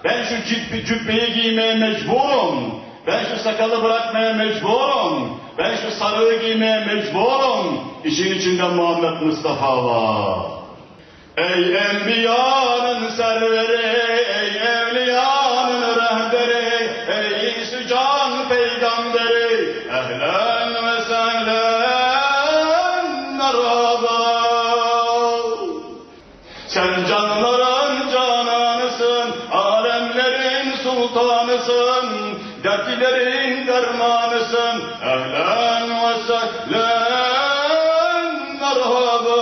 Ben şu cübbeyi giymeye mecburum. Ben şu sakalı bırakmaya mecburum. Ben şu sarığı giymeye mecburum. İşin içinde Muhammed Mustafa var. Ey enbiyanın serveri, ey evliyanın rehberi, ey sücan peygamberi, ehlen ve sehlen merhaba. Sen canların cananısın, alemlerin sultanısın, dertlilerin dermanısın, ehlen ve sehlen merhaba.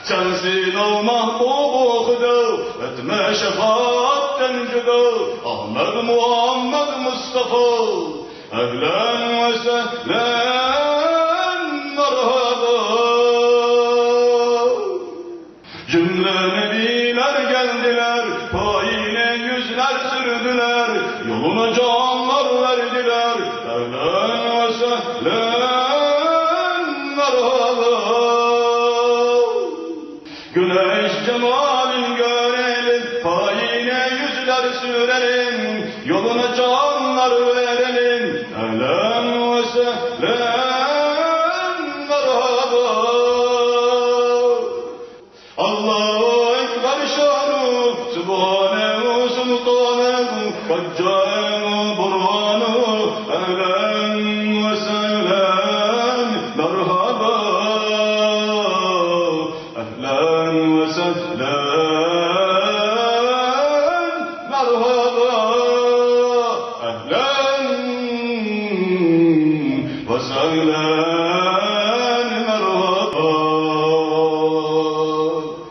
Sensin o mahbubu huda, etme şefaatten cüda, Ahmed Muhammed Mustafa, ehlen ve sehlen merhaba. Cümle nebiler geldiler, payine yüzler sürdüler, yoluna canlar verdiler, ehlen ve sehlen merhaba. Güneş cemalin görelim, payine yüzler sürelim, yoluna canlar verelim, ehlen ve sehlen merhaba. Allahu Ekber şanu, Subhanehu sultanehu, Kaccaehu burhanu, ehlen ve sehlen merhaba. أهلا وسهلا